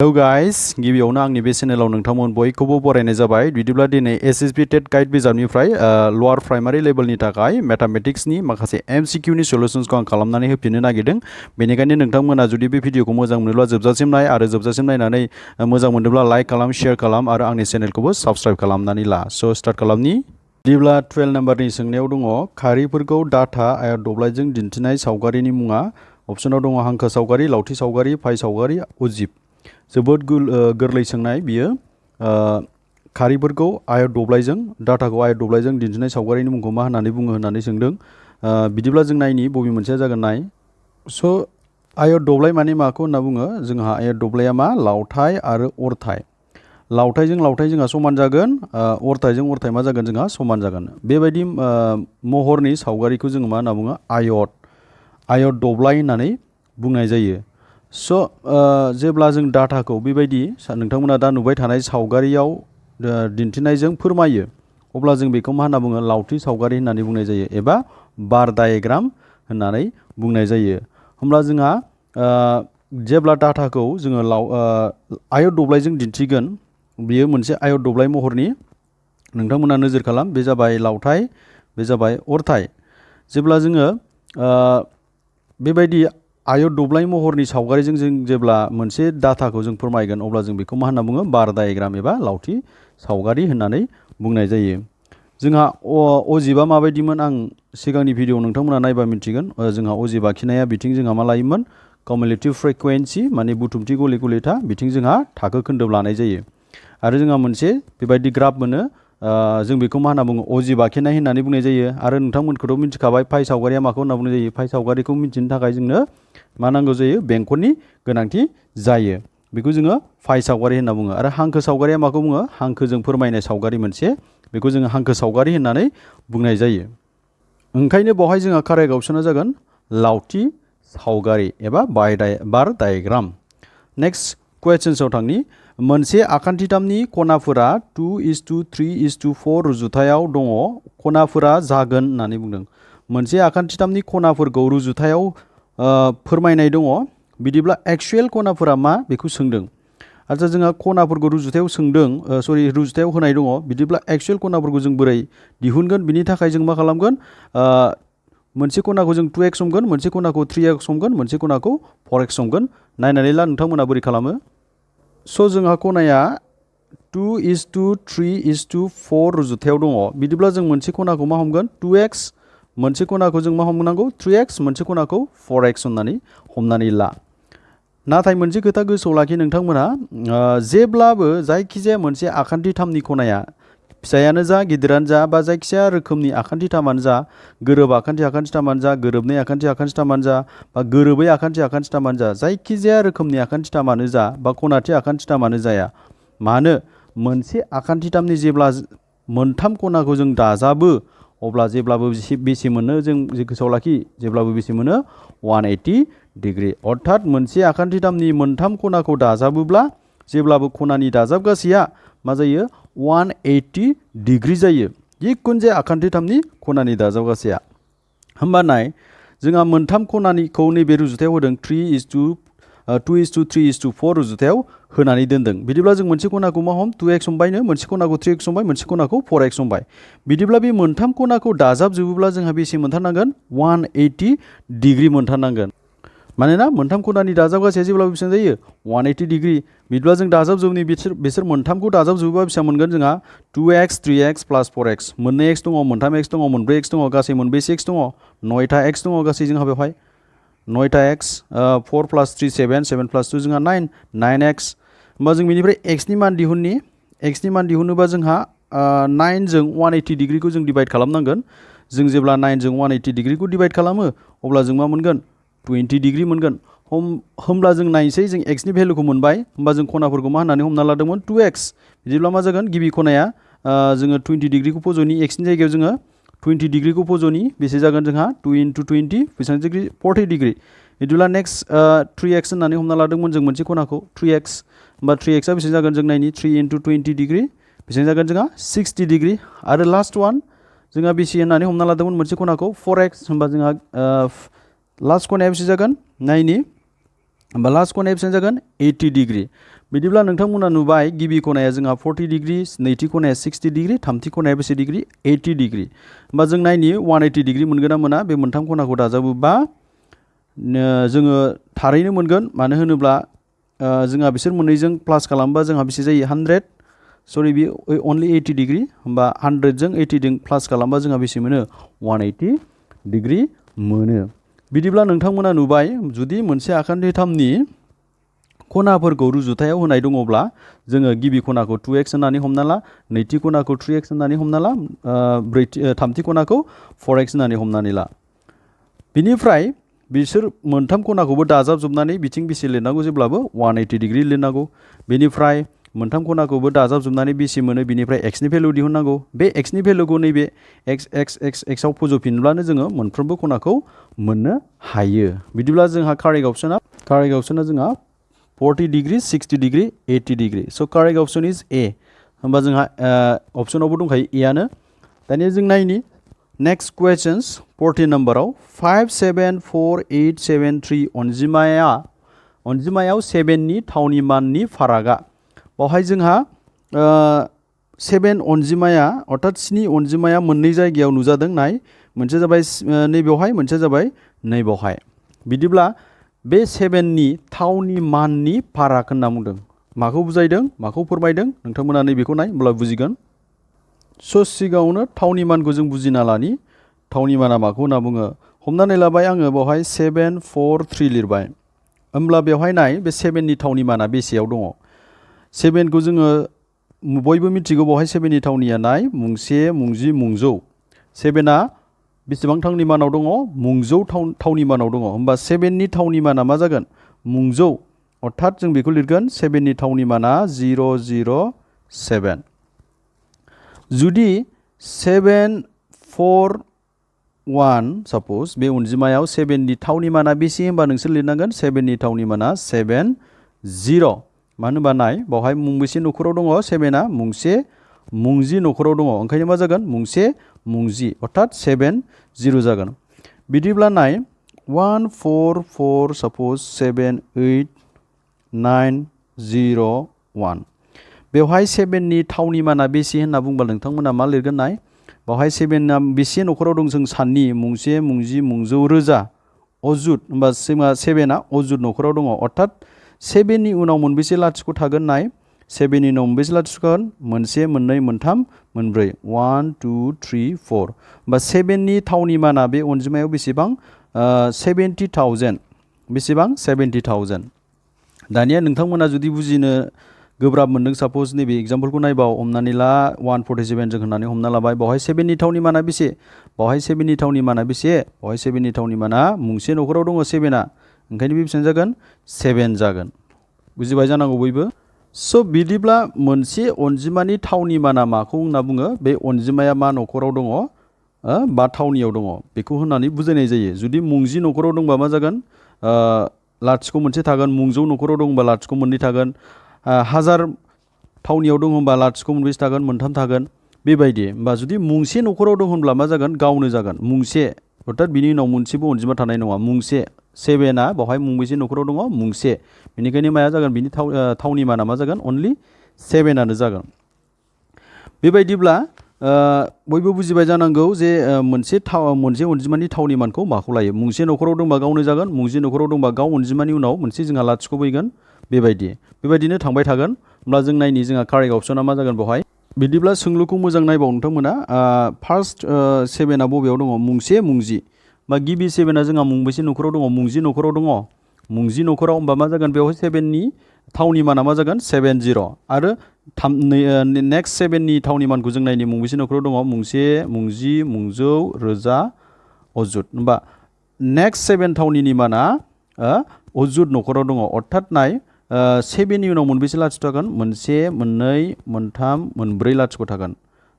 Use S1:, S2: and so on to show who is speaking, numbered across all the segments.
S1: Hello guys गिबियावनो आंनि बे चेनेलाव नोंथांमोन बयखौबो बरायनाय जाबाय। बिदिब्ला दिनै एसएसबी टेट गाइड बिजाबनिफ्राय लवार प्राइमारि लेभेलनि थाखाय मैथमेटिक्सनि माखासे एमसीक्यूनि सल्यूशन्सखौ आं खालामनानै होफिननो नागिरदों। बेनिखायनो नोंथांमोना जुदि बे भिडिअखौ मोजां मोनोब्ला जोबजासिम नाय आरो जोबजासिम नायनानै मोजां मोनोब्ला लाइक खालाम, शेयार खालाम आरो आंनि चेनेलखौबो साबस्क्राइब खालामनानै ला। स' स्टार्ट खालामनि। बिदिब्ला 12 नाम्बारनि सोंनायाव दङ खारिफोरखौ डाटा आयात दब्लायजों दिन्थिनाय सावगारिनि मुङा। अपसनाव दङ हांखो सावगारि, लावथि सावगारि, फाइ सावगारि, अजिब। जोबोद गोरलै सोंनाय बियो। खारिफोरखौ आयत दब्लायजों डाटाखौ आयत दब्लायजों दिन्थिनाय सावगारिनि मुंखौ मा होननानै बुङो होननानै सोंदों। बिदिब्ला जों नायनि बबे मोनसेया जागोन नाय। स' आयत दब्लाय माने माखौ होनना बुङो? जोंहा आयत दब्लाया मा? लावथाइ आरो अरथाइ। लावथाइजों लावथाइ जोंहा समान जागोन, अरथाइजों अरथाइ मा जागोन? जोंहा समान जागोन। बेबायदि महरनि सावगारिखौ जोङो मा होनना बुङो? आयत दब्लाय होननानै बुंनाय जायो। स' जेब्ला जों डाटाखौ बेबायदि नोंथांमोना दा नुबाय थानाय सावगारियाव दिन्थिनायजों फोरमायो, अब्ला जों बेखौ मा होनना बुङो? लावथि सावगारि होननानै बुंनाय जायो एबा बार डायग्राम होननानै बुंनाय जायो। होमब्ला जोंहा जेब्ला डाटाखौ जोङो आयत दब्लायजों दिन्थिगोन, बियो मोनसे आयत दब्लाय महरनि। नोंथांमोना नोजोर खालाम, बे जाबाय लावथाइ, बे जाबाय अरथाइ। जेब्ला जोङो बेबायदि आयत दब्लाय महरनि सावगारिजों जों जेब्ला मोनसे डाटाखौ जों फोरमायगोन, अब्ला जों बेखौ मा होनना बुङो? बार डायग्राम एबा लावथि सावगारि होननानै बुंनाय जायो। जोंहा अजिबा माबायदिमोन आं सिगांनि भिडिअ नोंथांमोना नायबा मिन्थिगोन। जोंहा अजिब आखिनाया बिथिं जोंहा मा लायोमोन? कम्युलेटिभ फ्रिकुवेन्सि माने बुथुमथि गले गलेथा, बिथिं जोंहा थाखो खोन्दोब लानाय जायो। आरो जोंहा मोनसे बेबायदि ग्राफ मोनो, जों बेखौ मा होनना बुङो? अजिब आखिनाय होननानै बुंनाय जायो। आरो नोंथांमोनखौथ' मिथिखाबाय फाइ सावगारिया माखौ होनना बुंनाय जायो। फाइ सावगारिखौ मिथिनो थाखाय जोंनो मा नांगौ जायो? बेंखननि गोनांथि जायो। बेखौ जोङो फाइ सावगारि होनना बुङो। आरो हांखो सावगारिया माखौ बुङो? हांखोजों फोरमायनाय सावगारि मोनसे, बेखौ जोङो हांखो सावगारि होननानै बुंनाय जायो। ओंखायनो बेवहाय जोंहा कारेक्ट अपसना जागोन लावथि सावगारि एबा बार डायग्राम। नेक्स्ट कुवेश्चन्सआव थांनि। मोनसे आखान्थिथामनि खनाफोरा 2:3:4 रुजुथायाव दङ। खनाफोरा जागोन होननानै बुंदों। मोनसे आखान्थिथामनि खनाफोरखौ रुजुथायाव फोरमायनाय दङ। बिदिब्ला एक्सुएल खनाफोरा मा? बेखौ सोंदों। आच्चा जोंहा खनाफोरखौ रुजुथायाव रुजुथायाव होनाय दङ। बिदिब्ला एक्सुएल खनाफोरखौ जों बोरै दिहुनगोन? बिनि थाखाय जों मा खालामगोन? मोनसे खनाखौ जों 2x हमगोन, मोनसे खनाखौ 3x हमगोन, मोनसे खनाखौ 4x हमगोन। नायनानै ला नोंथांमोना बोरै खालामो। स' जोंहा खनाया 2:3:4 रुजुथायाव दङ। बिदिब्ला जों मोनसे खनाखौ मा हमगोन? 2x, मोनसे खनाखौ जों मा हमनांगौ? 3x, मोनसे खनाखौ 4x हमनानै ला। नाथाय मोनसे खोथा गोसोआव लाखि नोंथांमोना, जेब्लाबो जायखिजाया मोनसे आखान्थिथामनि खनाया फिसायानो जा गिदिरानो जा बा जायखिजाया रोखोमनि आखान्थिथामानो जा, गोरोब आखान्थिथामानो जा, गोरोबनै आखान्थिथामानो जा, बा गोरोबै आखान्थिथामानो जा, जायखिजाया रोखोमनि आखान्थिथामानो जा बा खनाथि आखान्थिथामानो जाया मानो, मोनसे आखान्थिथामनि जेब्ला मोनथाम खनाखौ जों दाजाबो, अब्ला जेब्लाबो बेसे मोनो? जों गोसोआव लाखि, जेब्लाबो बेसे मोनो? 180 डिग्रि। अर्थात मोनसे आखान्थिथामनि मोनथाम खनाखौ दाजाबोब्ला जेब्लाबो खनानि दाजाबगासैया मा जायो? 180 डिग्रि जायो। जिखुनु जाया आखान्थिथामनि खनानि दाजाबगासैया। होमबा नाय, जोंहा मोनथाम खनानिखौ नैबे रुजुथायाव होदों। 2:3:4 रुजुथायाव होनानै दोनदों। बिदिब्ला जों मोनसे खनाखौ मा हम? 2x हमबायनो, मोनसे खनाखौ 3x हमबाय, मोनसे खनाखौ 4x हमबाय। बिदिब्ला बे मोनथाम खनाखौ दाजाबजोबोब्ला जोंहा बेसे मोनथारनांगोन? 180 डिग्रि मोनथारनांगोन। मानोना मोनथाम खनानि दाजाबगासैया जेब्लाबो बेसेबां जायो? 180 डिग्रि। बिदिब्ला जों दाजाबजोबनि बिसोर मोनथामखौ दाजाबजोबोबा बेसेबां मोनगोन जोंहा? 2x, 3x प्लास 4x। मोननै x दङ, मोनथाम x दङ, मोनब्रै x दङ, गासै मोनबेसे x दङ? 9था x दङ गासै जोंहा बेवहाय। 9था x, 4 प्लास 3 7, 7 प्लास 2 जोंहा 9x। होमबा जों बेनिफ्राय x नि मान दिहुननि। x नि मान दिहुनोबा जोंहा 9 जों 180 डिग्रिखौ जों डिभाइड खालामनांगोन। जों जेब्ला 9 जों 180 डिग्रिखौ डिभाइड खालामो, अब्ला जों मा मोनगोन? 20 डिग्रि मोनगोन। होमब्ला जों नायनोसै, जों x नि भेलुखौ मोनबाय। होमबा जों खनाफोरखौ मा होननानै हमना लादोंमोन? 2x। बिदिब्ला मा जागोन? गिबि खनाया जोङो 20 डिग्रिखौ फज'नि, x नि जायगायाव जोङो 20 डिग्रिखौ फज'नि। बेसे जागोन जोंहा? 2 × 20 बेसेबां डिग्रि? 40 डिग्रि। बिदिब्ला नेक्स्ट 3x होननानै हमना लादोंमोन जों मोनसे खनाखौ 3x। होमबा 3xआ बेसेबां जागोन? जों नायनि 3 × 20 डिग्रि बेसेबां जागोन जोंहा? 60 डिग्रि। आरो लास्ट वान जोंहा बेसे होननानै हमना लादोंमोन मोनसे खनाखौ? 4x। होमबा जोंहा लास्ट खनाया बेसे जागोन? नायनि होमबा लास्ट खनाया बेसेबां जागोन 80 डिग्री बिदिब्ला नोंथांमोना नुबाय गिबि खनाया जोंहा 40 डिग्री नैथि खनाया 60 डिग्री थामथि खनाया बेसे डिग्री 80 डिग्री होमबा जों नायनि 180 डिग्री मोनगोन ना मोना बे मोनथाम खनाखौ दाजाबोबा जोङो थारैनो मोनगोन मानो होनोब्ला जोंहा बिसोर मोननैजों प्लास खालामबा जोंहा बेसे जायो 100 सरि बे अनलि 80 डिग्री होमबा 100 जों 80 जों प्लास खालामबा जोंहा बेसे मोनो 180 डिग्री मोनो बिदिब्ला नोंथांमोना नुबाय जुदि मोनसे आखान्थिथामनि खनाफोरखौ रुजुथायाव होनाय दङब्ला जोङो गिबि खनाखौ 2x होननानै हमना ला नैथि खनाखौ 3x होननानै हमना ला थामथि खनाखौ 4x होननानै हमनानै ला बिनिफ्राय बिसोर मोनथाम खनाखौबो दाजाबजोबनानै बिथिं बेसे लिरनांगौ जेब्लाबो 180 डिग्री लिरनांगौ बेनिफ्राय मोनथाम खनाखौबो दाजाबजोबनानै बेसे मोनो बिनिफ्राय x नि भेलु दिहुननांगौ बे x नि भेलुखौ नैबे x आव फज'फिनब्लानो जोङो मोनफ्रोमबो खनाखौ मोननो हायो बिदिब्ला जोंहा कारेक्ट अपसना जोंहा 40 degree 60 degree 80 degree so correct option is a होमबा जोंहा अपसनावबो दंखायो ए आनो दानिया जों नायनि नेक्स्ट क्वेश्चन्स 14 नम्बराव 574,873 अनजिमायाव 7 नि थावनि माननि फारागा बावहाय जोंहा 7 अनजिमाया अर्थात 7 अनजिमाया मोननै जायगायाव नुजादों नाय मोनसे जाबाय नैबेवहाय मोनसे जाबाय नैबेवहाय बिदिब्ला बे 7 नि थावनि माननि फाराग होनना बुंदों माखौ बुजायदों माखौ फोरमायदों नोंथांमोना नैबेखौ नाय होमब्ला बुजिगोन स' सिगाङावनो थावनि मानखौ जों बुजिना लानि थावनि माना माखौ होनना बुङो हमनानै लाबाय आङो बेवहाय 743 लिरबाय होमब्ला बेवहाय नाय बे 7 नि थावनि माना बेसेयाव दङ 7 खौ जोङो बयबो मिथिगौ बेवहाय 7 नि थावनिया नाय मुंसे मुंजि मुंजौ 7 आ बेसेबां थावनि मानाव दङ मुंजौ थावनि मानाव दङ होमबा 7 नि थावनि माना मा जागोन मुंजौ अर्थात जों बेखौ लिरगोन 7 नि थावनि माना 007 जुदि 741 साप'ज बे अनजिमायाव 7 नि थावनि माना बेसे होनबा नोंसोर लिरनांगोन 7 नि थावनि माना 70 मानो होनबा नाय बावहाय मुंबेसे न'खराव दङ 7 आ मुंसे मुंजि न'खराव दङ ओंखायनो मा जागोन मुंसे मुंजि अर्थात 70 जागोन बिदिब्ला नाय 144 साप'ज 78901 बेवहाय 7 नि थावनि माना बेसे होनना बुंबा नोंथांमोना मा लिरगोन नाय बावहाय 7 आ बेसे न'खराव दं जों साननि मुंसे मुंजि मुंजौ रोजा अजुत होमबा 7 आ अजुत न'खराव दङ अर्थात 7 नि उनाव मोनबेसे लाथिख' थागोन नाय 7 नि उनाव मोनबेसे लाथिख' थागोन मोनसे मोननै मोनथाम मोनब्रै 1 2 3 4 होमबा 7 नि थावनि माना बे अनजिमायाव बेसेबां 70,000 बेसेबां 70,000 दानिया नोंथांमोना जुदि बुजिनो गोब्राब मोनदों साप'ज नैबे एग्जाम्पलखौ नायबाव हमनानै ला 147 जों होननानै हमना लाबाय बावहाय 7 नि थावनि माना बेसे बावहाय 7 नि थावनि माना बेसे बावहाय 7 नि थावनि माना मुंसे न'खराव दङ 7 आ ओंखायनो बे बेसेबां जागोन 7 जागोन बुजिबाय जानांगौ बयबो स' बिदिब्ला मोनसे अनजिमानि थावनि माना माखौ होनना बुङो बे अनजिमाया मा न'खराव दङ बा थावनियाव दङ बेखौ होननानै बुजायनाय जायो जुदि मुंजि न'खराव दंबा मा जागोन लाथिख' मोनसे थागोन मुंजौ न'खराव दंबा लाथिख' मोननै थागोन हाजार थावनियाव दं होनबा लाथिख' मोनबेसे थागोन मोनथाम थागोन बेबायदि होमबा जुदि मुंसे न'खराव दं होनब्ला मा जागोन गावनो जागोन मुंसे अर्थात बिनि उनाव मोनसेबो अनजिमा थानाय नङा मुंसे 7 आ बावहाय मुंबेसे न'खराव दङ मुंसे बेनिखायनो माया जागोन बिनि थावनि माना मा जागोन अनलि 7 आनो जागोन बेबायदिब्ला बयबो बुजिबाय जानांगौ जे मोनसे अनजिमानि थावनि मानखौ माखौ लायो मुंसे न'खराव दंबा गावनो जागोन मुंसे न'खराव दंबा गाव अनजिमानि उनाव मोनसे जोंहा लाथिख' फैगोन बेबायदिनो थांबाय थागोन होमब्ला जों नायनि जोंहा कारेक्ट अपसना मा जागोन बेवहाय बिदिब्ला सोंलुखौ मोजां नायबाव नोंथांमोना फार्स्ट 7 आ बबेयाव दङ मुंसे मुंजि बा गिबि 7 आ जोंहा मुंबेसे न'खराव दङ मुंजि न'खराव दङ मुंजि न'खराव होमबा मा जागोन बेवहाय 7 नि थावनि माना मा जागोन 70 आरो नेक्स्ट 7 नि थावनि मानखौ जों नायनि मुंबेसे न'खराव दङ मुंसे मुंजि मुंजौ रोजा अजुत होमबा नेक्स्ट 7 थावनिनि माना अजुत न'खराव दङ अर्थात नाय 7 नि उनाव मोनबेसे लाथिख' थागोन मोनसे मोननै मोनथाम मोनब्रै लाथिख' थागोन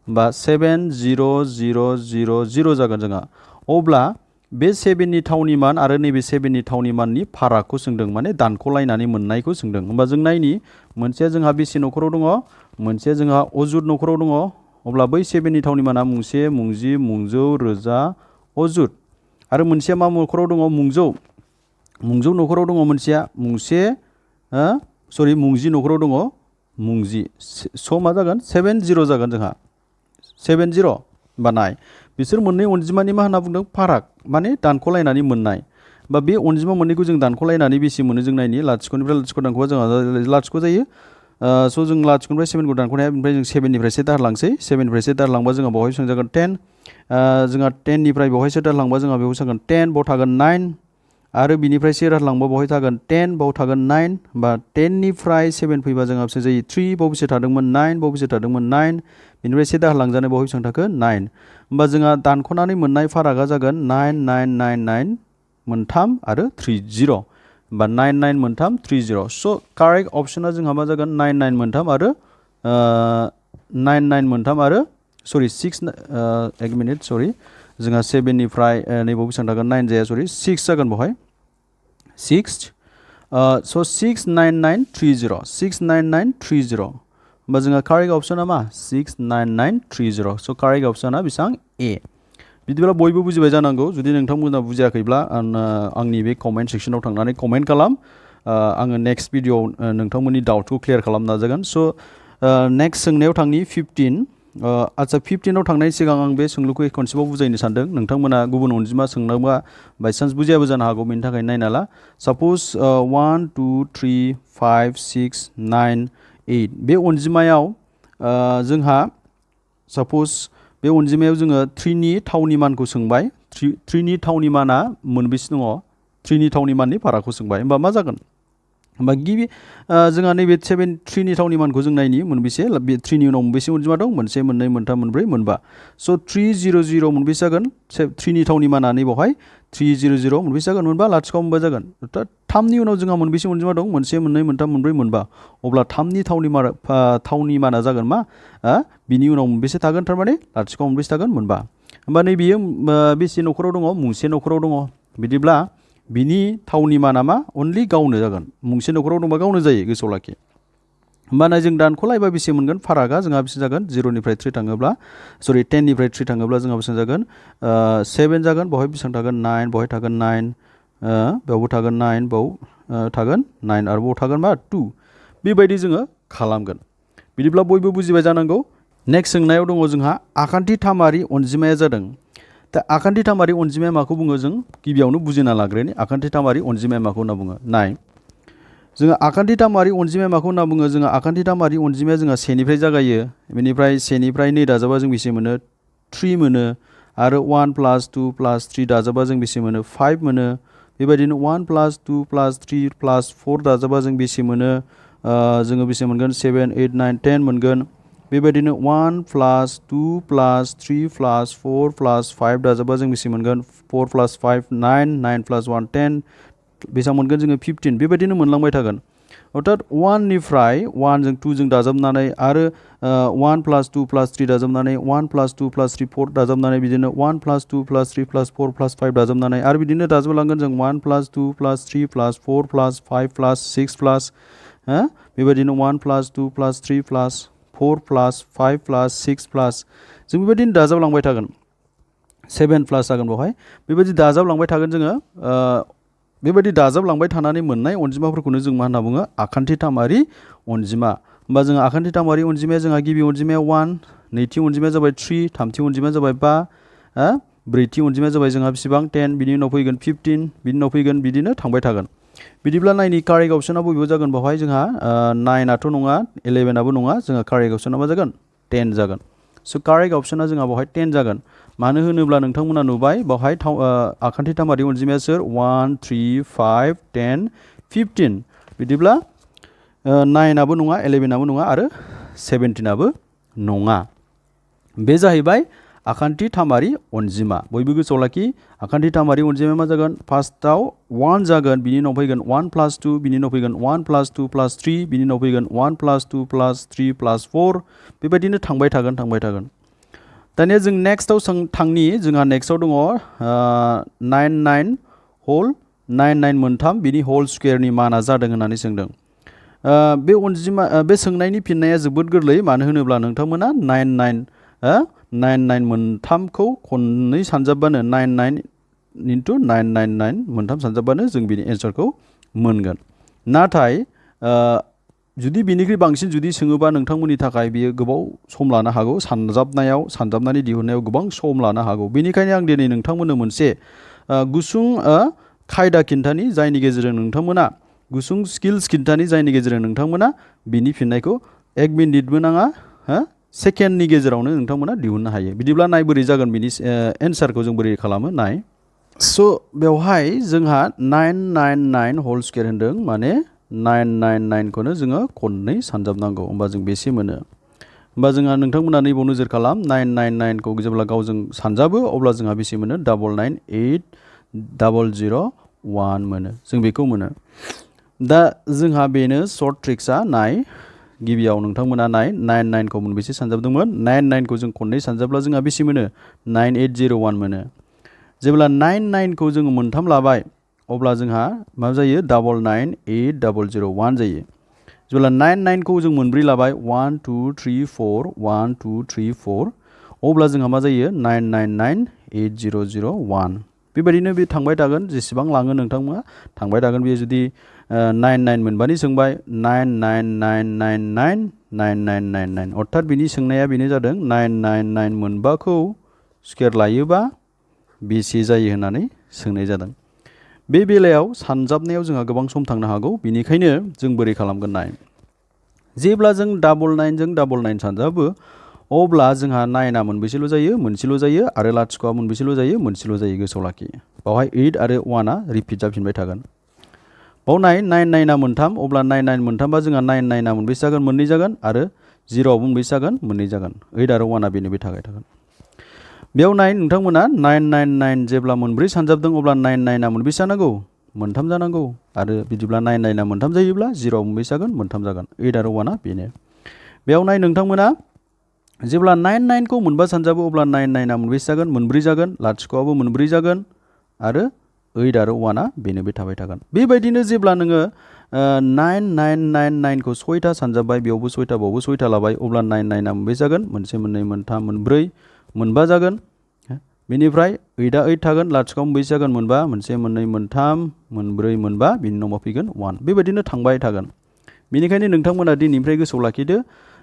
S1: होमबा 70,000 जागोन जोंहा अब्ला बे 7 नि थावनि मान आरो नैबे 7 नि थावनि माननि फारागखौ सोंदों माने दानख'लायनानै मोननायखौ सोंदों होमबा जों नायनि मोनसेया जोंहा बेसे न'खराव दङ मोनसेया जोंहा अजुत न'खराव दङ अब्ला बै 7 नि थावनि माना मुंसे मुंजि मुंजौ रोजा अजुत आरो मोनसेया मा न'खराव दङ मुंजौ मुंजौ नखराव दङ मोनसेया मुंसे सरि मुंजि नखराव दङ मुंजि स' मा जागोन 70 जागोन जोंहा 70 बा नाय बिसोर मोननै अनजिमानि मा होनना बुंदों फाराग माने दानख'लायनानै मोननाय बा बे अनजिमा मोननैखौ जों दानख'लायनानै बेसे मोनो जों नायनि लाथिख'निफ्राय लाथिख' दानख'बा जोंहा लाथिख' जायो स' जों लाथिख'निफ्राय 7खौ दानख'नो हाया बेनिफ्राय जों 7निफ्राय से दारलांसै 7निफ्राय से दारलांबा जोंहा बेवहाय बेसेबां जागोन 10 जोंहा 10निफ्राय बेवहाय से दारलांबा जोंहा बेवहाय जागोन 10 बाव थागोन 9 आरो बिनिफ्राय से दारलांबा बेवहाय थागोन 10 बाव थागोन 9 बा 10निफ्राय 7 फैबा जोंहा बेसेबां जायो 3 बाव बेसे थादोंमोन 9 बाव बेसे थादोंमोन 9 बेनिफ्राय से दारलांजानाय बेवहाय बेसेबां थाखो 9 होमबा जोंहा दानख'नानै मोननाय फारागा जागोन 9999 मोनथाम आरो 30 बा 99 मोनथाम 30 स' कारेक्ट अपसना जोंहा मा जागोन 99 मोनथाम आरो 99 मोनथाम आरो सरि 6 एक मिनिट सरि जोंहा 7निफ्राय नैबाव बेसेबां थागोन 9 जाया सरि 6 जागोन बेवहाय 6 स' 69930 69930 होमबा जोंहा कारेक्ट अपसना मा 69930 स' कारेक्ट अपसना बेसेबां ए बिदिब्ला बयबो बुजिबाय जानांगौ जुदि नोंथांमोना बुजियाखैब्ला आंनि बे कमेन्ट सेक्सनाव थांनानै कमेन्ट खालाम आङो नेक्स्ट भिडिअ'आव नोंथांमोननि डाउटखौ क्लियार खालामनो नाजागोन स' नेक्स्ट सोंनायाव थांनि 15 आच्चा 15आव थांनायनि सिगां आं बे सोंलुखौ खनसेबाव बुजायनो सानदों नोंथांमोना गुबुन अनजिमा सोंनोबा बायसान्स बुजियाबो जानो हागौ बेनि थाखाय नायना ला साप'ज 1 2 3 5 6 9 8 बे अनजिमायाव जोंहा साप'ज बे अनजिमायाव जोङो 3नि थावनि मानखौ सोंबाय 3नि थावनि माना मोनबेसे दङ 3नि थावनि माननि फारागखौ सोंबाय होमबा मा जागोन होमबा गिबि जोंहा नैबे 3नि थावनि मानखौ जों नायनि मोनबेसे बे 3नि उनाव मोनबेसे अनजिमा दं मोनसे मोननै मोनथाम मोनब्रै मोनबा स' 300 मोनबेसे जागोन 3नि थावनि माना नैबावहाय 300 मोनबेसे जागोन मोनबा लाथिख' मोनबा जागोन अर्थात 3नि उनाव जोंहा मोनबेसे अनजिमा दं मोनसे मोननै मोनथाम मोनब्रै मोनबा अब्ला 3नि थावनि माना जागोन मा बिनि उनाव मोनबेसे थागोन थारमाने लाथिख' मोनबेसे थागोन मोनबा होमबा नैबेयो बेसे नखराव दङ मुंसे नखराव दङ बिदिब्ला बिनि थावनि माना मा अनलि गावनो जागोन मुंसे नखराव दंबा गावनो जायो गोसोआव लाखि होमबाना जों दानख'लायबा बेसे मोनगोन फारागा जोंहा बेसे जागोन 0निफ्राय 3 थाङोब्ला सरि 10निफ्राय 3 थाङोब्ला जोंहा बेसेबां जागोन 7 जागोन बेवहाय बेसेबां थागोन 9 बेवहाय थागोन 9 बेयावबो थागोन 9 बेयाव थागोन 9 आरो बेयाव थागोन मा 2 बेबायदि जोङो खालामगोन बिदिब्ला बयबो बुजिबाय जानांगौ नेक्स्ट सोंनायाव दङ जोंहा आखान्थि थामारि अनजिमाया जादों दा आखान्थि थामारि अनजिमाया माखौ बुङो जों गिबियावनो बुजिना लाग्रोनि आखान्थि थामारि अनजिमाया माखौ होनना बुङो नाय जोङो आखान्थि थामारि अनजिमाया माखौ होनना बुङो जोङो आखान्थि थामारि अनजिमाया जोंहा 1निफ्राय जागायो बेनिफ्राय 1निफ्राय 2 दाजाबा जों बेसे मोनो 3 मोनो आरो 1 + 2 + 3 दाजाबा जों बेसे मोनो 5 मोनो बेबायदिनो 1 + 2 + 3 + 4 दाजाबा जों बेसे मोनो जोङो बेसे मोनगोन 7 8 9 10 मोनगोन बेबायदिनो 1 + 2 + 3 + 4 + 5 दाजाबा जों बेसे मोनगोन 4 + 5 9 9 + 1 10 बेसेबां मोनगोन जोङो 15 बेबायदिनो मोनलांबाय थागोन अर्थात 1निफ्राय 1 जों 2 जों दाजाबनानै आरो 1 + 2 + 3 दाजाबनानै 1 + 2 + 3 4 दाजाबनानै बिदिनो 1 + 2 + 3 + 4 + 5 दाजाबनानै आरो बिदिनो दाजाबलांगोन जों 1 + 2 + 3 + 4 + 5 + 6 बेबायदिनो 1 + 2 + 3 + 4 + 5 + 6 जों बेबायदिनो दाजाबलांबाय थागोन 7 जागोन बेवहाय बेबायदि दाजाबलांबाय थागोन जोङो बेबायदि दाजाबलांबाय थानानै मोननाय अनजिमाफोरखौनो जों मा होनना बुङो आखान्थि थामारि अनजिमा होमबा जोङो आखान्थि थामारि अनजिमाया जोंहा गिबि अनजिमाया 1 नैथि अनजिमाया जाबाय 3 थामथि अनजिमाया जाबाय 5 ब्रैथि अनजिमाया जाबाय जोंहा बेसेबां 10 बिनि उनाव फैगोन 15 बिनि उनाव फैगोन बिदिनो थांबाय थागोन बिदिब्ला नायनि कारेक्ट अपसना बबेयाव जागोन बेवहाय जोंहा 9आथ' नङा 11आबो नङा जोंहा कारेक्ट अपसना मा जागोन 10 जागोन स' कारेक्ट अपसना जोंहा बेवहाय 10 जागोन मानो होनोब्ला नोंथांमोना नुबाय बेवहाय आखान्थि थामारि अनजिमाया सोर 1 3 5 10 15 बिदिब्ला 9आबो नङा 11आबो नङा आरो 17आबो नङा बे जाहैबाय आखान्थि थामारि अनजिमा बयबो गोसोआव लाखि आखान्थि थामारि अनजिमाया मा जागोन फार्स्टआव 1 जागोन बिनि उनाव फैगोन 1 + 2 बिनि उनाव फैगोन 1 + 2 + 3 बिनि उनाव फैगोन 1 + 2 + 3 + 4 बेबायदिनो थांबाय थागोन दानिया जों नेक्स्टआव थांनि जोंहा नेक्स्टआव दङ 99 होल 99 मोनथाम बिनि होल स्कुवेरनि माना जादों होननानै सोंदों बे अनजिमा बे सोंनायनि फिननाया जोबोद गोरलै मानो होनोब्ला नोंथांमोना 99 मोनथामखौ खननै सानजाबबानो into 999 मोनथाम सानजाबबानो जों बिनि एन्सारखौ मोनगोन। नाथाय जुदि बिनिख्रुइ बांसिन जुदि सोङोबा नोंथांमोननि थाखाय बियो गोबाव सम लानो हागौ, सानजाबनानै दिहुननायाव गोबां सम लानो हागौ। बेनिखायनो आं दिनै नोंथांमोननो मोनसे गुसुं खायदा खिन्थानि, जायनि गेजेरजों नोंथांमोना गुसुं स्किल्स खिन्थानि, जायनि गेजेरजों नोंथांमोना बिनि फिननायखौ 1 मिनिटबो नाङा, सेकेन्डनि गेजेरावनो नोंथांमोना दिहुननो हायो। बिदिब्ला नाय बोरै जागोन बिनि एन्सारखौ जों बोरै खालामो नाय। स' बेवहाय जोंहा 999 होल स्क्वायर होन्दों, माने 999खौनो जोङो खननै सानजाबनांगौ, होमबा जों बेसे मोनो। होमबा जोंहा नोंथांमोना नैबाव नोजोर खालाम, 999खौ जेब्ला गावजों सानजाबो अब्ला जोंहा बेसे मोनो, 9980001 मोनो, जों बेखौ मोनो। दा जोंहा बेनो सर्ट ट्रिक्सआ। नाय गिबियाव नोंथांमोना नाय 99खौ मोनबेसे सानजाबदोंमोन, 99खौ जों खननै सानजाब्ला जोंहा बेसे मोनो, 98001 मोनो। जेब्ला 99खौ जोङो मोनथाम लाबाय अब्ला जोंहा मा जायो, 9980001 जायो। जेब्ला 99खौ जों मोनब्रै लाबाय, 1 2 3 4 1 2 3 4, अब्ला जोंहा मा जायो, 9998001। बेबायदिनो बे थांबाय थागोन, जेसेबां लाङो नोंथांमोना थांबाय थागोन। बेयो जुदि 99 मोनबानि सोंबाय 999999999, अर्थात बिनि सोंनाया बेनो जादों 999 मोनबाखौ स्क्वायर लायोबा बेसे जायो होननानै सोंनाय जादों। बे बेलायाव सानजाबनायाव जोंहा गोबां सम थांनो हागौ, बेनिखायनो जों बोरै खालामगोन नाय। जेब्ला जों 999जों 999 सानजाबो अब्ला जोंहा 9आ मोनबेसेल' जायो, मोनसेल' जायो, आरो लाथिख'आ मोनबेसेल' जायो, मोनसेल' जायो। गोसोआव लाखि, बावहाय 8 आरो 1आ रिपिट जाफिनबाय थागोन। बाव नाय 99आ मोनथाम, अब्ला 99 मोनथामबा जोंहा 99आ मोनबेसे जागोन, मोननै जागोन, आरो 0आव मोनबेसे जागोन, मोननै जागोन। 8 आरो 1आ बेनो बे थाबाय थागोन। बेयाव नाय नोंथांमोना 999 जेब्ला मोनब्रै सानजाबदों अब्ला 99आ मोनबेसे जानांगौ, मोनथाम जानांगौ। आरो बिदिब्ला 99आ मोनथाम जायोब्ला 0आव मोनबेसे जागोन, मोनथाम जागोन। 8 आरो 1आ बेनो। बेयाव नाय नोंथांमोना जेब्ला 99खौ मोनबा सानजाबो अब्ला 99आ मोनबेसे जागोन, मोनब्रै जागोन, लाथिख'आबो मोनब्रै जागोन, आरो 8 आरो 1आ बेनो बे थाबाय थागोन। बेबायदिनो जेब्ला नोङो 9999खौ 6था सानजाबबाय, बेयावबो 6था, बावबो 6था लाबाय, अब्ला 99आ मोनबेसे जागोन, मोनसे, मोननै, मोनथाम, मोनब्रै, मोनबा जागोन। बेनिफ्राय 8आ 8 थागोन, लाथिख'आ मोनबेसे जागोन, मोनबा, मोनसे, मोननै, मोनथाम, मोनब्रै, मोनबा, बिनि उनाव मा फैगोन, 1। बेबायदिनो थांबाय थागोन। बेनिखायनो नोंथांमोना दिनैनिफ्राय गोसोआव लाखिदो,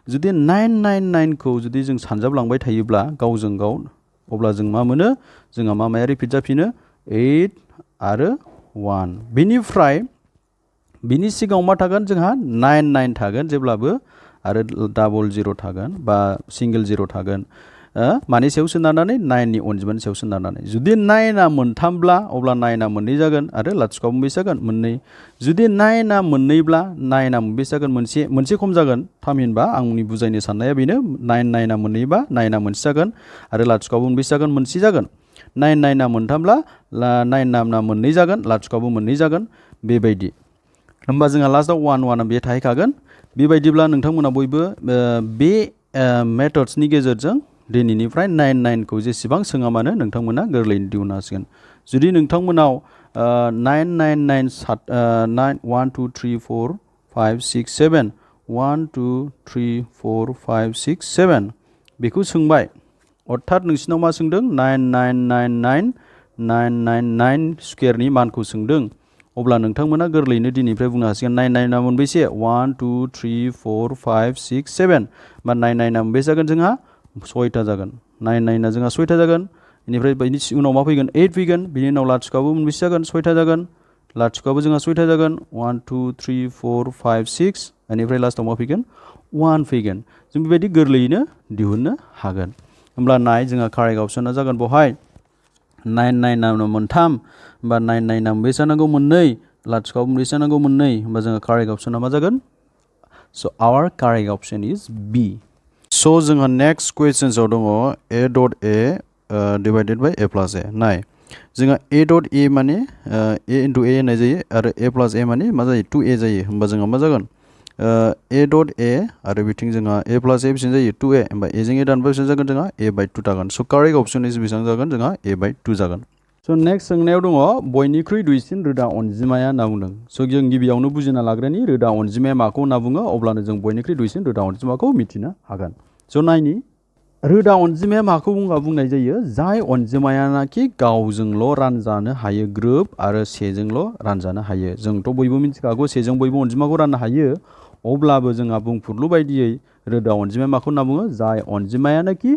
S1: जुदि 999खौ जुदि जों सानजाबलांबाय थायोब्ला गावजों गाव, अब्ला जों मा मोनो, जोंहा माया रिपिट जाफिनो, 8 आरो 1। बेनिफ्राय बिनि सिगाङाव मा थागोन, जोंहा 99 थागोन जेब्लाबो, आरो 00 थागोन, बा सिंगल 0 थागोन। मानि सायाव सोनारनानै, 9नि अनजिमानि सायाव सोनारनानै। जुदि 9आ मोनथामब्ला अब्ला 9आ मोननै जागोन, आरो लाथिख'आ मोनबेसे जागोन, मोननै। जुदि 9आ मोननैब्ला 9आ मोनबेसे जागोन, मोनसे खम जागोन। थामहिनबा आंनि बुजायनो साननाया बेनो, 9आ मोननैबा 9आ मोनसे जागोन, आरो लाथिख'आबो मोनबेसे जागोन, मोनसे जागोन। 99आ मोनथामब्ला 9आ मोननै जागोन, लाथिख'आबो मोननै जागोन। बेबायदि। होमबा जोंहा लास्टआव 1 बे थाहैखागोन। बेबायदिब्ला नोंथांमोना बयबो बे मेथड्सनि गेजेरजों दिनैनिफ्राय 99खौ जेसेबां सोङा मानो नोंथांमोना गोरलैयैनो दिहुननो हासिगोन। जुदि नोंथांमोनाव 999 1 2 3 4 5 6 7 1 2 3 4 5 6 7 बेखौ सोंबाय, अर्थात नोंसिनाव मा सोंदों, 9999999 स्क्वेरनि मानखौ सोंदों, अब्ला नोंथांमोना गोरलैयैनो दिनैनिफ्राय बुंनो हासिगोन 99आ मोनबेसे, 1 2 3 4 5 6 7, बा 99आ मोनबेसे जागोन, जोंहा 6था जागोन। 99आ जोंहा 6था जागोन। बेनिफ्राय बेनि उनाव मा फैगोन, 8 फैगोन। बिनि उनाव लाथिख'आबो मोनबेसे जागोन, 6था जागोन। लाथिख'आबो जोंहा 6था जागोन। 1 2 3 4 5 6, बेनिफ्राय लास्टआव मा फैगोन, 1 फैगोन। जों बेबायदि गोरलैयैनो दिहुननो हागोन। होमब्ला नाय जोंहा कारेक्ट अपसना जागोन बेवहाय 999आ मोनथाम, होमबा 99आ मोनबेसे जानांगौ, मोननै, लाथिख'आबो मोनबेसे जानांगौ, मोननै, होमबा जोंहा कारेक्ट अपसना मा जागोन, स' आवर कारेक्ट अपसन इज बि। स' जोंहा नेक्स्ट कुवेसन्सआव दङ a.a divided by a plus a। नाय जोंहा a.a माने a इन्टु a होननाय जायो, आरो a प्लास a माने मा जायो, 2a जायो। होमबा जोंहा मा जागोन, a.a आरो बिथिं जोंहा a प्लास a बेसेबां जायो, 2a, होमबा a जों a दानबा बेसेबां जागोन, जोंहा a बाय 2 थागोन। स' कारेक्ट अपसन इज बेसेबां जागोन, जोंहा a बाय 2 जागोन। स' नेक्स्ट सोंनायाव दङ बयनिख्रुइ दुइसिन रोदा अनजिमाया होनना बुंदों। स' जों गिबियावनो बुजिना लाग्रोनि रोदा अनजिमाया माखौ होनना बुङो, अब्लानो जों बयनिख्रुइ दुइसिन रोदा अनजिमाखौ मिथिनो हागोन। स' नायनि रोदा अनजिमाया माखौ बुंनाय जायो जाय अनजिमायानाखि गावजोंल' रानजानो हायो ग्रोब आरो सेजोंल' रानजानो हायो। जोंथ' बयबो मिथिखागौ सेजों बयबो अनजिमाखौ राननो हायो, अब्लाबो जोंहा बुंफुरलु बायदियै रोदा अनजिमाया माखौ होनना बुङो जाय अनजिमायानाखि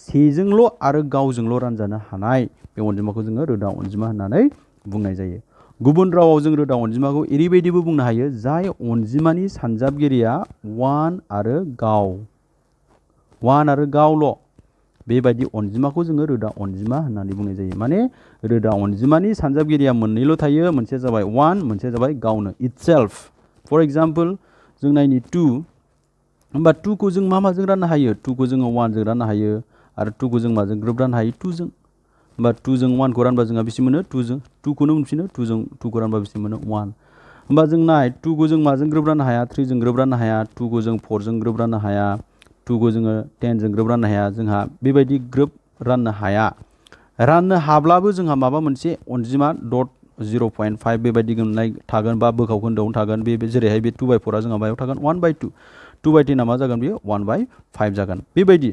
S1: सेजोंल' आरो गावजोंल' रानजानो हानाय बे अनजिमाखौ जोङो रोदा अनजिमा होननानै बुंनाय जायो। गुबुन रावाव जों रोदा अनजिमाखौ ओरैबायदिबो बुंनो हायो जाय अनजिमानि सानजाबगिरिया 1 आरो गावल' बेबायदि अनजिमाखौ जोङो रोदा अनजिमा होननानै बुंनाय जायो। माने रोदा अनजिमानि सानजाबगिरिया मोननैल' थायो, मोनसेया जाबाय 1, मोनसेया जाबाय गावनो इटसेल्फ। फर एग्जाम्पल जों नायनि 2, होमबा 2 खौ जों माजों राननो हायो? 2 खौ जोङो 1 जों राननो हायो आरो 2 खौ जों माजों ग्रोब राननो हायो? 2 जों। होमबा 2 जों 1 खौ रानबा जोंहा बेसे मोनो? 2 जों 2 खौनो मोनफिनो 2 जों 2 खौ रानबा बेसे मोनो? 1। होमबा जों नाय 2 खौ जों माजों ग्रोब राननो हाया? 3 जों ग्रोब राननो हाया, 2 खौ जों 4 जों ग्रोब राननो हाया, 2 खौ जोङो 10 जों ग्रोब राननो हाया। जोंहा बेबायदि ग्रोब राननो हाया। राननो हाब्लाबो जोंहा माबा मोनसे अनजिमा डट 0.5 बेबायदि गोनाय थागोन बा बोखावखोन्दोआवनो थागोन। बे जेरैहाय बे 2/4 जोंहा मायाव थागोन? 1/2। 2/10 मा जागोन बेयो? 1/5 जागोन। बेबायदि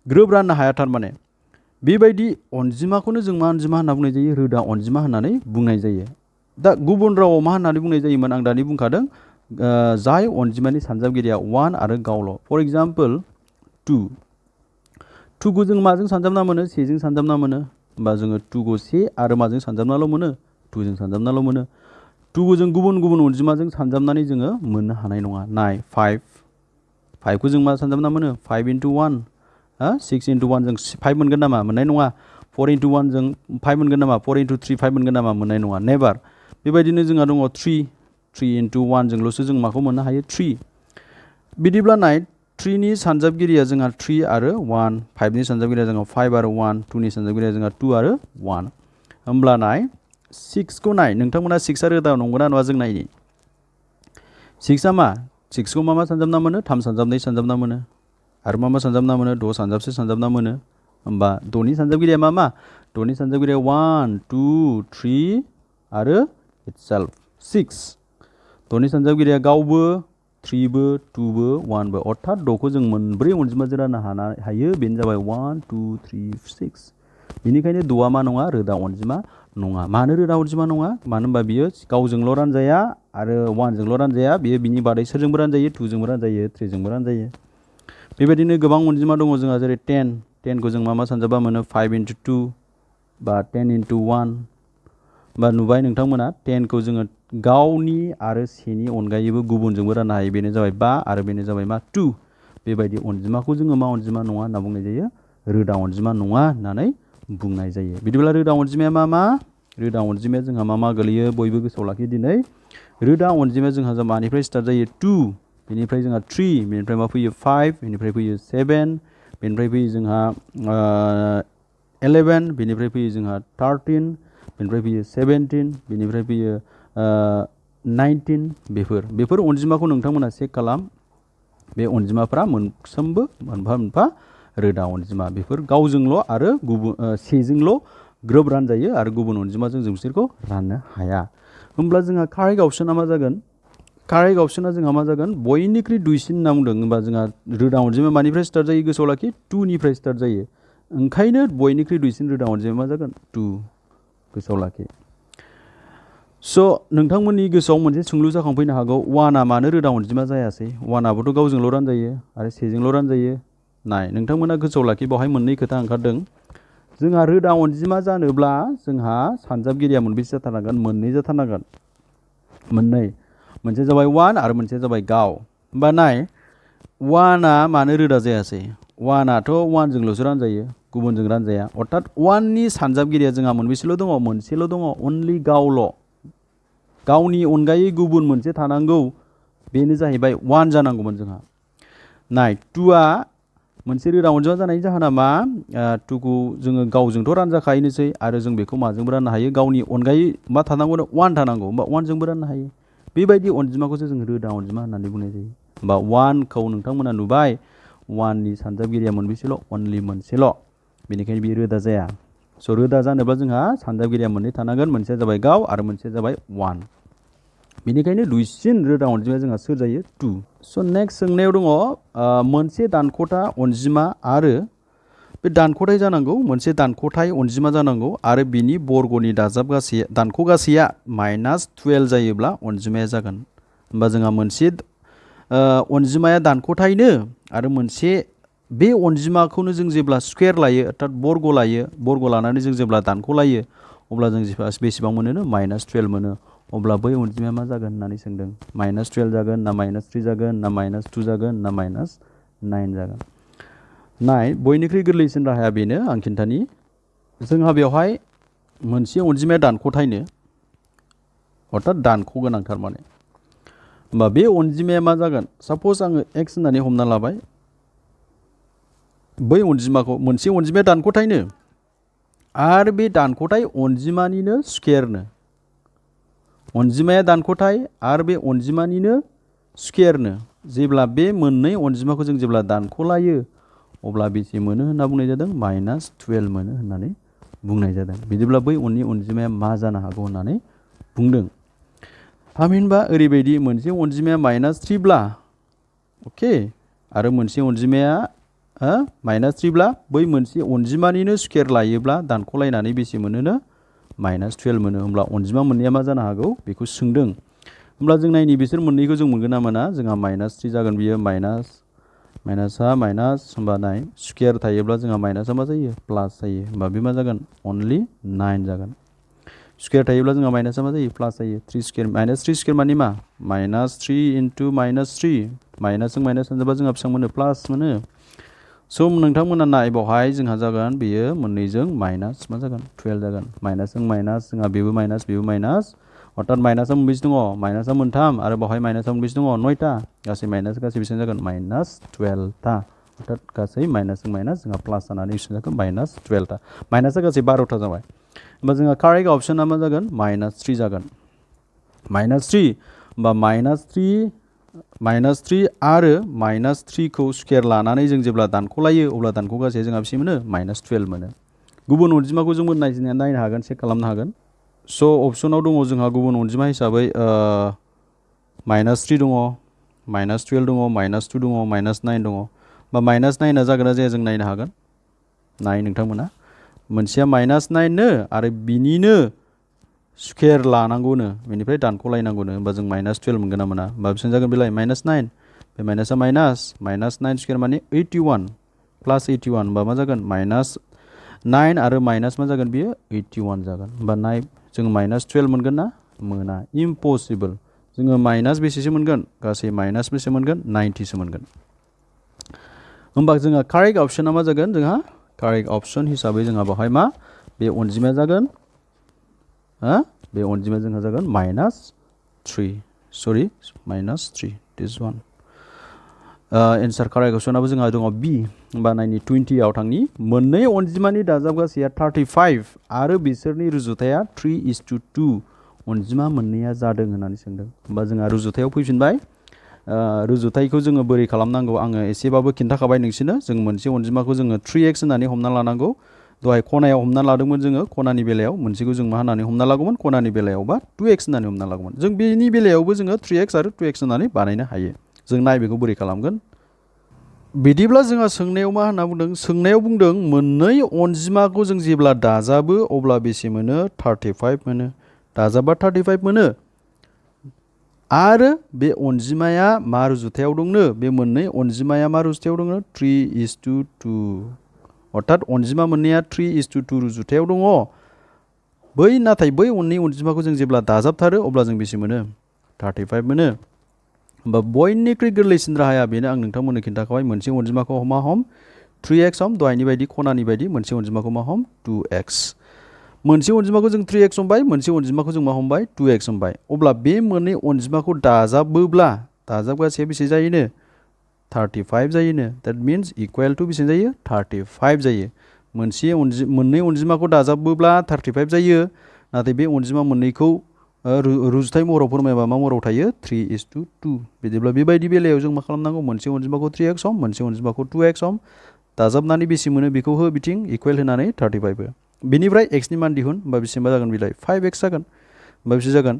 S1: ग्रोब राननो हाया थारमाने। बेबायदि अनजिमाखौनो जों मा अनजिमा होनना बुंनाय जायो? रोदा अनजिमा होननानै बुंनाय जायो। दा गुबुन रावाव मा होननानै बुंनाय जायोमोन? आं दानि बुंखादों जाय अनजिमानि सानजाबगिरिया 1 आरो गावल'। फर एग्जाम्पल 2 खौ जों माजों सानजाबना मोनो? 1 जों सानजाबना मोनो। होमबा जोङो 2 खौ 1 आरो माजों सानजाबनाल' मोनो? 2 जों सानजाबनाल' मोनो। 2 खौ जों गुबुन गुबुन अनजिमाजों सानजाबनानै जोङो मोननो हानाय नङा। नाय 5 खौ जों मा सानजाबना मोनो? 5 × 1 6 × 1 जों 5 मोनगोन नामा? मोननाय नङा। 4 × 1 जों 5 मोनगोन नामा? 4 × 3 5 मोनगोन नामा? मोननाय नङा। नेभार। बेबायदिनो जोंहा दङ 3 × 1 जोंल'सो जों माखौ मोननो हायो? 3। बिदिब्ला नाय 3 नि सानजाबगिरिया जोंहा 3 आरो 1, 5 नि सानजाबगिरिया जोंहा 5 आरो 1, 2 नि सानजाबगिरिया जोंहा 2 आरो 1। होमब्ला नाय 6 खौ नाय नोंथांमोना 6 आ रोदा नंगौना नङा जों नायनि। 6 आ मा? 6 खौ मा सानजाबना मोनो? 3 सानजाबनै सानजाबना मोनो। आरो मा सानजाबना मोनो? 6 सानजाबसे सानजाबना मोनो। होमबा 6 नि सानजाबगिरिया मा? 6 नि सानजाबगिरिया 1, 2, 3 आरो इटसेल्फ 6। 6 नि सानजाबगिरिया गावबो 3 बो 2 बो 1 बो। अर्थात 6 खौ जों मोनब्रै अनजिमाजों राननो हायो। बेनो जाबाय 1, 2, 3, 6। बेनिखायनो 6आ मा नङा? रोदा अनजिमा नङा। मानो रोदा अनजिमा नङा? मानो होनबा बियो गावजोंल' रानजाया आरो 1 जोंल' रानजाया। बियो बिनि बादै सोरजोंबो रानजायो? 2 जोंबो रानजायो, 3 जोंबो रानजायो। बेबायदिनो गोबां अनजिमा दङ जोंहा जेरै 10 खौ जों मा सानजाबा मोनो? 5 × 2 बा 10 × 1। बा नुबाय नोंथांमोना 10 खौ जोङो गावनि आरो 1 नि अनगायैबो गुबुनजोंबो राननो हायो। बेनो जाबाय 5 आरो बेनो जाबाय मा? 2। बेबायदि अनजिमाखौ जोङो मा अनजिमा नङा होनना बुंनाय जायो? रोदा अनजिमा नङा होननानै बुंनाय जायो। बिदिब्ला रोदा अनजिमाया मा? रोदा अनजिमाया जोंहा मा गोलैयो? बयबो गोसोआव लाखि दिनै। रोदा अनजिमाया जोंहा मानिफ्राय स्टार्ट जायो? 2, बेनिफ्राय जोंहा 3, बेनिफ्राय मा फैयो? 5, बेनिफ्राय फैयो 7, बेनिफ्राय फैयो जोंहा 11, बेनिफ्राय फैयो जोंहा 13, बेनिफ्राय फैयो 17, बेनिफ्राय फैयो 19। बेफोर अनजिमाखौ नोंथांमोना चेक खालाम। बे अनजिमाफ्रा मोनफ्रोमबो मोनफा मोनफा रोदा अनजिमा। बेफोर गावजोंल' आरो गुबुन 1 जोंल' ग्रोब रानजायो आरो गुबुन अनजिमाजों जों बिसोरखौ राननो हाया। होमब्ला जोंहा कारेक्ट अपसना मा जागोन? कारेक्ट अपसना जोंहा मा जागोन? बयनिख्रुइ दुइसिन होनना बुंदों। होमबा जोंहा रोदा अनजिमा मानिफ्राय स्टार्ट जायो? गोसोआव लाखि 2 निफ्राय स्टार्ट जायो। ओंखायनो बयनिख्रुइ दुइसिन रोदा अनजिमाया मा जागोन? 2। गोसोआव लाखि। स' नोंथांमोननि गोसोआव मोनसे सोंलु जाखांफैनो हागौ, 1आ मानो रोदा अनजिमा जायासै? 1आबोथ' गावजोंल' रानजायो आरो 1 जोंल' रानजायो। नाय नोंथांमोना गोसोआव लाखि, बेवहाय मोननै खोथा ओंखारदों। जोंहा रोदा अनजिमा जानोब्ला जोंहा सानजाबगिरिया मोनबेसे जाथारनांगोन? मोननै जाथारनांगोन। मोननै। मोनसे जाबाय 1 आरो मोनसेया जाबाय गाव। होमबा नाय 1आ मानो रोदा जायासै? 1आथ' 1 जोंल'सो रानजायो, गुबुनजों रानजाया। अर्थात 1 नि सानजाबगिरिया जोंहा मोनबेसेल' दङ? मोनसेल' दङ। अनलि गावल'। गावनि अनगायै गुबुन मोनसे थानांगौ। बेनो जाहैबाय 1 जानांगौमोन जोंहा। नाय 2आ मोनसे रोदा अनजिमा जानायनि जाहोना मा? 2 खौ जोङो गावजोंथ' रानजाखायोनोसै आरो जों बेखौ माजोंबो राननो हायो? गावनि अनगायै मा थानांगौ? 1 थानांगौ। होमबा 1 जोंबो राननो हायो। बेबायदि अनजिमाखौसो जों रोदा अनजिमा होननानै बुंनाय जायो। होमबा 1 खौ नोंथांमोना नुबाय 1 नि सानजाबगिरिया मोनबेसेल'? अनलि मोनसेल'। बेनिखायनो बेयो रोदा जाया। स' रोदा जानोब्ला जोंहा सानजाबगिरिया मोननै थानांगोन। मोनसेया जाबाय गाव आरो मोनसेया जाबाय 1। बेनिखायनो दुइसिन रोदा अनजिमाया जोंहा सोर जायो? 2। स' नेक्स्ट सोंनायाव दङ मोनसे दानख'था अनजिमा आरो बे दानख'थाय जानांगौ मोनसे दानख'थाय अनजिमा जानांगौ आरो बिनि बर्गनि दाजाब गासै दानख' गासैया -12 जायोब्ला अनजिमाया जागोन। होमबा जोंहा मोनसे अनजिमाया दानख'थायनो आरो मोनसे बे अनजिमाखौनो जों जेब्ला स्कुवेर लायो अर्थात बर्ग लायो, बर्ग लानानै जों जेब्ला दानख' लायो अब्ला जों बेसेबां मोनो -12 मोनो। अब्ला बै अनजिमाया मा जागोन होननानै सोंदों। -12 जागोन ना -3 जागोन ना -2 जागोन ना -9 जागोन। नाय बयनिख्रुइ गोरलैसिन राहाया बेनो आं खिन्थानि। जोंहा बेवहाय मोनसे अनजिमाया दानख'थायनो अर्थात दानख' गोनांथार माने। होमबा बे अनजिमाया मा जागोन? साप'ज आङो x होननानै हमना लाबाय। बै अनजिमाखौ मोनसे अनजिमाया दानख'थायनो आरो बे दानख'थाय अनजिमानिनो स्कुवेरनो। अनजिमाया दानख'थाय आरो बे अनजिमानिनो स्कुवेरनो। जेब्ला बे मोननै अनजिमाखौ जों जेब्ला दानख'लायो अब्ला बेसे मोनो होनना बुंनाय जादों? -12 मोनो होननानै बुंनाय जादों। बिदिब्ला बै उननि अनजिमाया मा जानो हागौ होननानै बुंदों। थामहिनबा ओरैबायदि मोनसे अनजिमाया -3 ब्ला अके आरो मोनसे अनजिमाया -3 ब्ला बै मोनसे अनजिमानिनो स्कुवेर लायोब्ला दानख'लायनानै बेसे मोनोनो? -12 मोनो। होमब्ला अनजिमा मोननैया मा जानो हागौ बेखौ सोंदों। होमब्ला जों नायनि बिसोर मोननैखौ जों मोनगोन ना मोना? जोंहा -3 जागोन बियो माइनासआ माइनास। होमबा नाय स्कुवेर थायोब्ला जोंहा माइनासआ मा जायो? प्लास जायो। होमबा बे मा जागोन? अनलि 9 जागोन। स्कुवेर थायोब्ला जोंहा माइनासआ मा जायो? प्लास जायो। 3 स्कुवेर -3 स्कुवेर माने मा? -3 × -3 माइनासजों माइनास थांजाबा जोंहा बेसेबां मोनो? प्लास मोनो। स' नोंथांमोना नाय बावहाय जोंहा जागोन बेयो मोननैजों माइनास मा जागोन? 12 जागोन। माइनासजों माइनास जोंहा बेबो माइनास बेबो माइनास। अर्थात माइनासआ मोनबेसे दङ? माइनासआ मोनथाम आरो बावहाय माइनासआ मोनबेसे दङ? 9था। गासै गासै बेसेबां जागोन? -12 था। अर्थात गासै माइनासजों माइनास जोंहा प्लास जानानै बेसेबां जागोन? -12 था। माइनासआ गासै 12था जाबाय। होमबा जोंहा कारेक्ट अपसना मा जागोन? -3 जागोन। -3 होमबा -3 आरो -3 खौ स्कुवेर लानानै जों जेब्ला दानख'लायो अब्ला दानख' गासैया जोंहा बेसे मोनो? -12 मोनो। गुबुन अनजिमाखौ जोंबो नायनो हागोन, चेक खालामनो हागोन। स' अपसनाव दङ जोंहा गुबुन अनजिमा हिसाबै -3 दङ, -12 दङ, -2 दङ, -9 दङ। बा -9 जागोन ना जाया जों नायनो हागोन। नाय नोंथांमोना मोनसेया -9 नो आरो बिनिनो स्कुवेर लानांगौनो, बेनिफ्राय दानख'लायनांगौनो। होमबा जों -12 मोनगोन ना मोना? होमबा बेसेबां जागोन बेलाय? -9 बे माइनासआ माइनास -9 स्कुवेर माने 81 प्लास 81। होमबा मा जागोन? -9 आरो माइनास मा जागोन बियो? 81 जागोन। होमबा नाय जों -12 मोनगोन ना? मोना। इम्पसिबल। जोङो माइनास बेसेसो मोनगोन? गासै माइनास बेसे मोनगोन? 90सो मोनगोन। होमबा जोंहा कारेक्ट अपसना मा जागोन? जोंहा कारेक्ट अपसन हिसाबै जोंहा बेवहाय मा? बे अनजिमाया जागोन बे अनजिमाया जोंहा जागोन -3 सरि -3 दिस वान। एन्सार कारेक्ट अपसनाबो जोंहा दङ बि। होमबा नायनि 20 आव थांनि मोननै अनजिमानि दाजाब गासैया 35 आरो बिसोरनि रुजुथाया 3:2 अनजिमा मोननैया जादों होननानै सोंदों। होमबा जोंहा रुजुथायाव फैफिनबाय। रुजुथायखौ जोङो बोरै खालामनांगौ आङो एसेबाबो खिन्थाखाबाय नोंसोरनो। जों मोनसे अनजिमाखौ जोङो 3x होननानै हमना लानांगौ। दहाय खनायाव हमना लादोंमोन जोङो खनानि बेलायाव, मोनसेखौ जों मा होननानै हमना लागौमोन? खनानि बेलायाव बा 2x होननानै हमना लागौमोन। जों बेनि बेलायावबो जोङो 3x आरो 2x होननानै बानायनो हायो। जों नाय बेखौ बोरै खालामगोन। बिदिब्ला जोंहा सोंनायाव मा होनना बुंदों? सोंनायाव बुंदों मोननै अनजिमाखौ जों जेब्ला दाजाबो अब्ला बेसे मोनो? 35 मोनो। दाजाबा 35 मोनो आरो बे अनजिमाया मा रुजुथायाव दंनो? बे मोननै अनजिमाया मा रुजुथायाव दङ? 3:2। अर्थात अनजिमा मोननैया 3:2 रुजुथायाव दङ। नाथाय बै उननि अनजिमाखौ जों जेब्ला दाजाबथारो अब्ला जों बेसे मोनो? 35 मोनो। होमबा बयनिख्रुइ गोरलैसिन राहाया बेनो। आं नोंथांमोननो खिन्थाखाबाय मोनसे अनजिमाखौ मा हम? 3x हम। दहायनि बायदि खनानि बायदि मोनसे अनजिमाखौ मा हम? 2x। मोनसे अनजिमाखौ जों 3x हमबाय, मोनसे अनजिमाखौ जों मा हमबाय? 2x हमबाय। अब्ला बे मोननै अनजिमाखौ दाजाबोब्ला दाजाब गासैया बेसे जायोनो? 35 जायोनो। द्याट मिन्स इकुवेल टु बेसे जायो? 35 जायो। मोननै अनजिमाखौ दाजाबोब्ला 35 जायो। नाथाय बे अनजिमा मोननैखौ रुजुथाय महराव फोरमायबा मा महराव थायो? 3:2। बिदिब्ला बेबायदि बेलायाव जों मा खालामनांगौ? मोनसे अनजिमाखौ 3x हम, मोनसे अनजिमाखौ 2x हम। दाजाबनानै बेसे मोनो बेखौ हो बिथिं इकुवेल होनानै 35 हो। बेनिफ्राय x नि मान दिहुन। होमबा बेसेबां जागोन बिलाय? 5x जागोन। होमबा बेसे जागोन?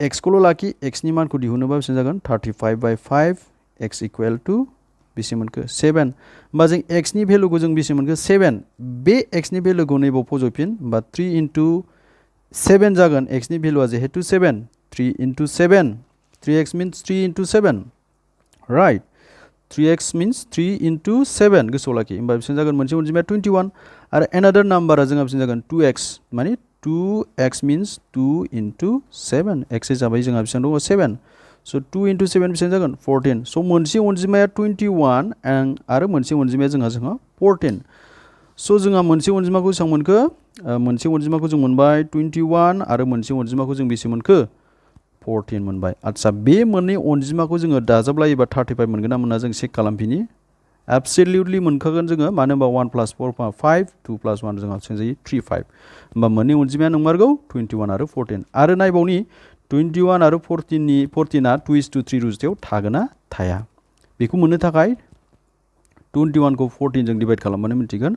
S1: x खौल' लाखि, x नि मानखौ दिहुनोबा बेसेबां जागोन? 35/5 x इकुवेल टु बेसे मोनखो 7 होमबा जों x नि भेलुखौ जों बेसे मोनखो 7 बे x नि भेलुखौ नैबाव फज'फिन होमबा 3 into 7 जागोन x नि भेलुआ जिहेतु 7 3 into 7 3x means 3 into 7 right 3x means 3 into 7 गोसोआव लाखि होमबा बेसेबां जागोन मोनसे अनजिमाया 21 आरो another नाम्बारा जोंहा बेसेबां जागोन 2x माने 2x means 2 into 7 x जाबाय जोंहा बेसेबां दङ 7 so 2 into 7 बेसेबां जागोन 14 so मोनसे अनजिमाया 21 आरो मोनसे अनजिमाया जोंहा 14 so जोंहा मोनसे अनजिमाखौ बेसेबां मोनखो मोनसे अनजिमाखौ जों मोनबाय 21 आरो मोनसे अनजिमाखौ जों बेसे मोनखो 14 मोनबाय आच्छा बे मोननै अनजिमाखौ जोङो दाजाबलायोबा 35 मोनगोन ना मोना जों चेक खालामफिनि एब्सोल्युटलि मोनखागोन जोङो मानो होनबा 1 plus 4 5 2 plus 1 जोंहा बेसेबां जायो 35 होमबा मोननै अनजिमाया नंमारगौ 21 आरो 14 आरो नायबावनि 21 आरो 14आ 2:3 रुजुथायाव थागोन ना थाया बेखौ मोननो थाखाय 21 खौ 14 जों डिभाइड खालामबानो मिन्थिगोन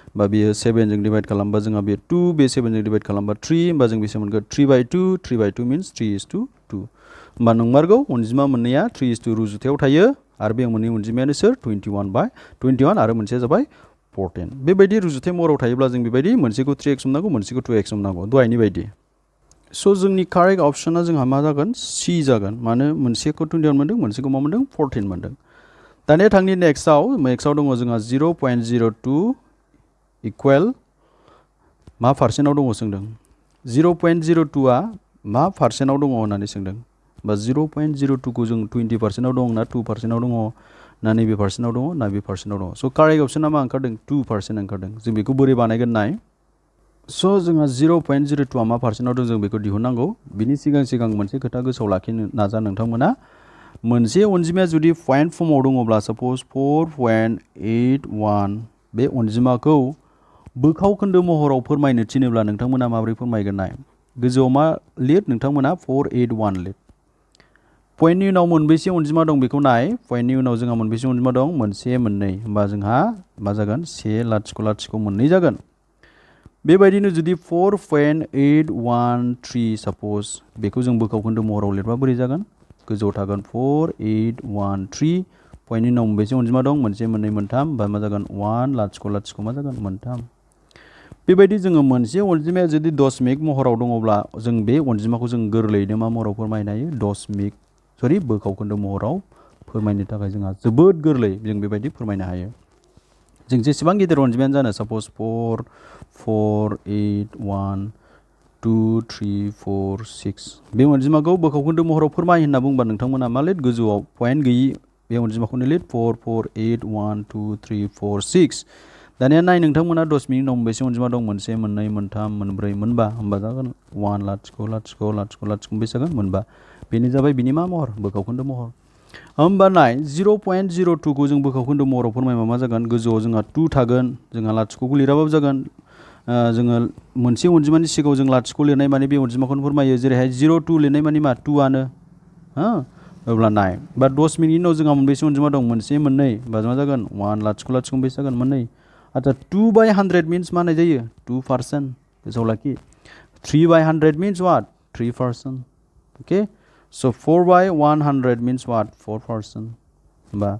S1: होमबा बेयो 7 जों डिभाइड खालामबा जोंहा बे 2 बे 7 जों डिभाइड खालामबा 3 होमबा जों बेसे मोनगोन 3/2 means 3:2 होमबा नंमारगौ अनजिमा मोननैया 3:2 रुजुथायाव थायो आरो बे मोननै अनजिमायानो सोर 21 आरो मोनसेया जाबाय 14 बेबायदि रुजुथाय महराव थायोब्ला जों बेबायदि मोनसेखौ 3x हमनांगौ मोनसेखौ 2x हमनांगौ दहायनि बायदि स' जोंनि कारेक्ट अपसना जोंहा मा जागोन C जागोन मानो मोनसेखौ 21 मोनदों मोनसेखौ मा मोनदों 14 मोनदों दानिया थांनि नेक्स्टआव दङ जोंहा 0.02 इकुवेल मा पार्सेन्टआव दङ सोंदों 0.02आ मा पार्सेन्टआव दङ होननानै सोंदों बा 0.02 खौ जों 20% दं ना 2% दङ ना नैबे पार्सेन्टआव दङ ना बे पार्सेन्टआव दङ स' कारेक्ट अपसना मा ओंखारदों 2% ओंखारदों जों बेखौ बोरै बानायगोन नाय स' जोंहा 0.02आ मा पार्सेन्टआव दं जों बेखौ दिहुननांगौ बिनि सिगां मोनसे खोथा गोसोआव लाखिनो नाजा नोंथांमोना मोनसे अनजिमाया जुदि पइन्ट फर्माव दङब्ला साप'ज 4.81 बे अनजिमाखौ बोखावखोन्दो महराव फोरमायनो थिनोब्ला नोंथांमोना माबोरै फोरमायगोन नाय गोजौआव मा लिर नोंथांमोना 481 लिर पइन्टनि उनाव मोनबेसे अनजिमा दं बेखौ नाय पइन्टनि उनाव जोंहा मोनबेसे अनजिमा दं मोनसे मोननै होमबा जोंहा मा जागोन 1 मोननै जागोन बेबायदिनो जुदि 4.813 साप'ज बेखौ जों बोखावखोन्दो महराव लिरबा बोरै जागोन गोजौआव थागोन 4813 पइन्टनि उनाव मोनबेसे अनजिमा दं मोनसे मोननै मोनथाम होमबा मा जागोन 1 मा जागोन मोनथाम बेबायदि जोङो मोनसे अनजिमाया जुदि दशमिक महराव दङब्ला जों बे अनजिमाखौ जों गोरलैयैनो मा महराव फोरमायनो हायो बोखावखोन्दो महराव फोरमायनो थाखाय जोंहा जोबोद गोरलै जों बेबायदि फोरमायनो हायो जों जेसेबां गिदिर अनजिमायानो जानो साप'ज 4 4 8 1 2 3 4 6 बे अनजिमाखौ बोखावखोन्दो महराव फोरमाय होनना बुंबा नोंथांमोना मा लिर गोजौआव पइन्ट गैयि बे अनजिमाखौनो लिर 4 4 8 1 2 3 4 6 दानिया नाय नोंथांमोना दशमिकनि उनाव मोनबेसे अनजिमा दं मोनसे मोननै मोनथाम मोनब्रै मोनबा होमबा जागोन 1 बेसे जागोन मोनबा बेनो जाबाय बिनि मा महर बोखावखोन्दो महर होमबा नाय 0.02 खौ जों बोखावखोन्दो महराव फोरमायबा मा जागोन गोजौआव जोंहा 2 थागोन जोंहा लाथिख'खौ लिराबाबो जागोन जोङो मोनसे अनजिमानि सिगाङाव जों लाथिख' लिरनाय माने बे अनजिमाखौनो फोरमायो जेरैहाय 0.2 लिरनाय माने मा 2आनो अब्ला नाय बा दशमिकनि उनाव जोंहा मोनबेसे अनजिमा दं मोनसे मोननै होमबा मा जागोन 1 बेसे जागोन मोननै आच्छा 2/100 मीन्स मा होननाय जायो 2% गोसोआव लाखि 3/100 means what 3% okay so 4/100 means what 4% होमबा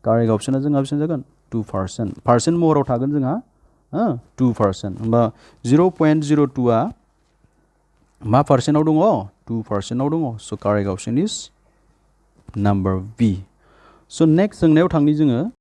S1: कारेक्ट अपसना जोंहा बेसेबां जागोन 2% पार्सेन्ट महराव थागोन जोंहा 2% होमबा 0.02आ मा पार्सेन्टआव दङ 2%आव दङ so कारेक्ट अपसन इज नाम्बार B so नेक्स्ट सोंनायाव थांनि जोङो